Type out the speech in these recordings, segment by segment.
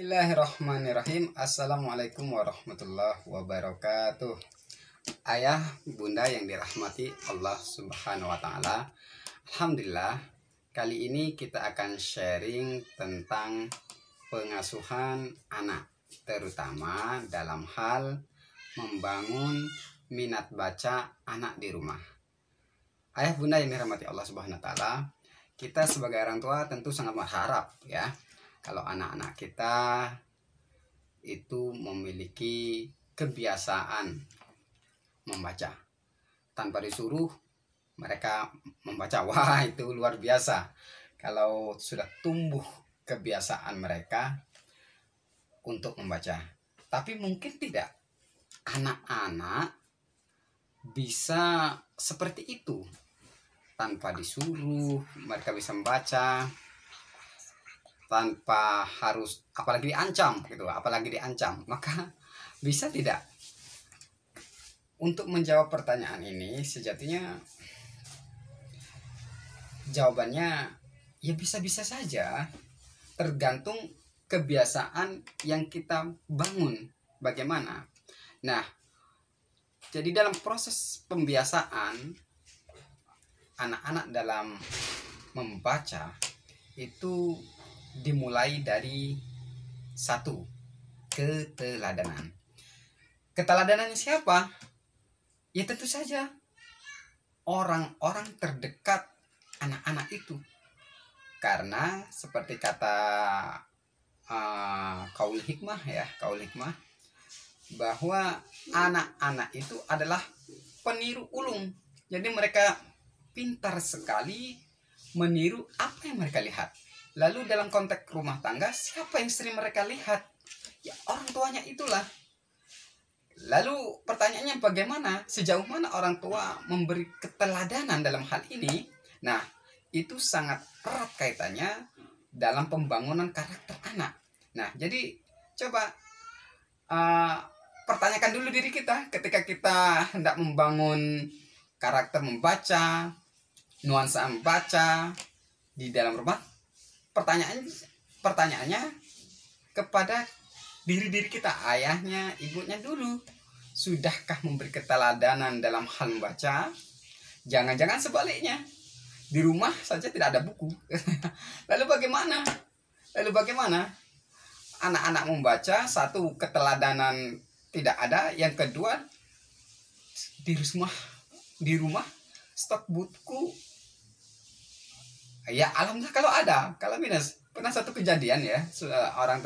Bismillahirrahmanirrahim. Assalamualaikum warahmatullahi wabarakatuh. Ayah, bunda yang dirahmati Allah Subhanahu wa Ta'ala, alhamdulillah, kali ini kita akan sharing tentang pengasuhan anak, terutama dalam hal membangun minat baca anak di rumah. Ayah, bunda yang dirahmati Allah Subhanahu wa Ta'ala, kita sebagai orang tua tentu sangat berharap ya, kalau anak-anak kita itu memiliki kebiasaan membaca. Tanpa disuruh mereka membaca. Wah, itu luar biasa. Kalau sudah tumbuh kebiasaan mereka untuk membaca. Tapi mungkin tidak anak-anak bisa seperti itu. Tanpa disuruh mereka bisa membaca, tanpa harus apalagi diancam gitu, maka bisa tidak? Untuk menjawab pertanyaan ini sejatinya jawabannya ya bisa-bisa saja, tergantung kebiasaan yang kita bangun bagaimana. Nah, jadi dalam proses pembiasaan anak-anak dalam membaca itu dimulai dari satu, keteladanan. Keteladanan siapa? Ya tentu saja orang-orang terdekat anak-anak itu. Karena seperti kata kaul hikmah bahwa anak-anak itu adalah peniru ulung. Jadi mereka pintar sekali meniru apa yang mereka lihat. Lalu dalam konteks rumah tangga, siapa yang sering mereka lihat? Ya orang tuanya itulah. Lalu pertanyaannya bagaimana? Sejauh mana orang tua memberi keteladanan dalam hal ini? Nah, itu sangat erat kaitannya dalam pembangunan karakter anak. Nah, jadi coba pertanyakan dulu diri kita ketika kita hendak membangun karakter membaca, nuansa membaca di dalam rumah. Pertanyaannya kepada diri kita, ayahnya, ibunya dulu. Sudahkah memberi keteladanan dalam hal membaca? Jangan-jangan sebaliknya, di rumah saja tidak ada buku. Lalu bagaimana? Anak-anak membaca, satu, keteladanan tidak ada. Yang kedua, di rumah stok buku. Ya alhamdulillah kalau ada. Kalau minus, pernah satu kejadian ya, seorang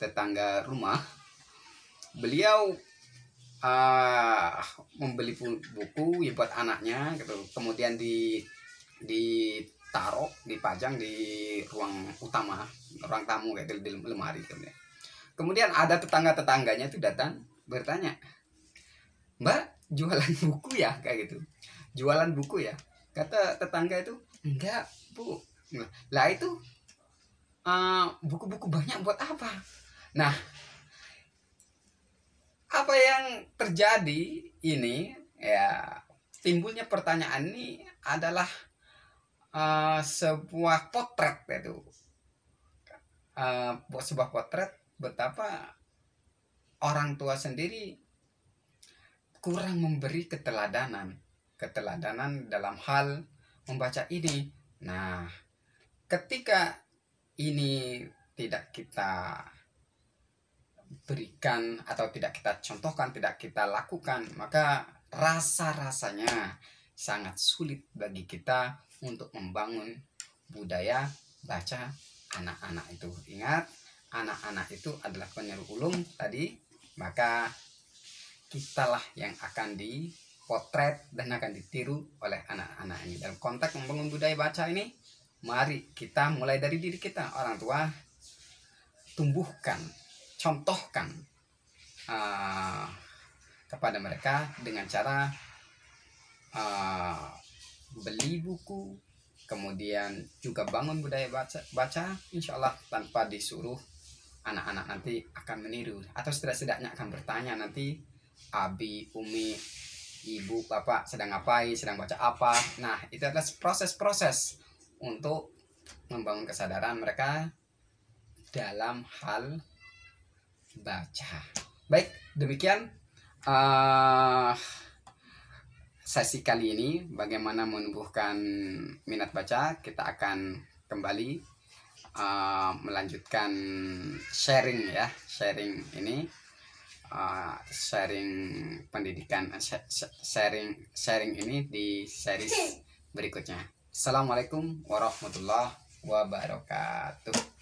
tetangga rumah, beliau membeli buku ya buat anaknya gitu, kemudian dipajang di ruang utama, ruang tamu kayak di lemari gitu. Kemudian ada tetangganya itu datang bertanya, "Mbak, jualan buku ya?" kayak gitu. "Jualan buku ya?" Kata tetangga itu, "Enggak, Bu." Lah itu buku-buku banyak buat apa? Nah, apa yang terjadi ini ya, timbulnya pertanyaan ini adalah sebuah potret itu. Sebuah potret betapa orang tua sendiri kurang memberi keteladanan dalam hal membaca ini. Nah, ketika ini tidak kita berikan atau tidak kita contohkan, tidak kita lakukan, maka rasanya sangat sulit bagi kita untuk membangun budaya baca anak-anak itu. Ingat, anak-anak itu adalah peniru ulung tadi, maka kitalah yang akan dipotret dan akan ditiru oleh anak-anak ini. Dalam konteks membangun budaya baca ini, mari kita mulai dari diri kita, orang tua. Tumbuhkan, contohkan kepada mereka dengan cara beli buku, kemudian juga bangun budaya baca. Insya Allah tanpa disuruh, anak-anak nanti akan meniru, atau setidaknya akan bertanya nanti, abi, umi, ibu, bapak sedang ngapain, sedang baca apa. Nah, itu adalah proses-proses untuk membangun kesadaran mereka dalam hal baca. Baik, demikian sesi kali ini, bagaimana menumbuhkan minat baca. Kita akan kembali melanjutkan sharing ya, sharing ini, sharing pendidikan, sharing ini di series berikutnya. Assalamualaikum warahmatullahi wabarakatuh.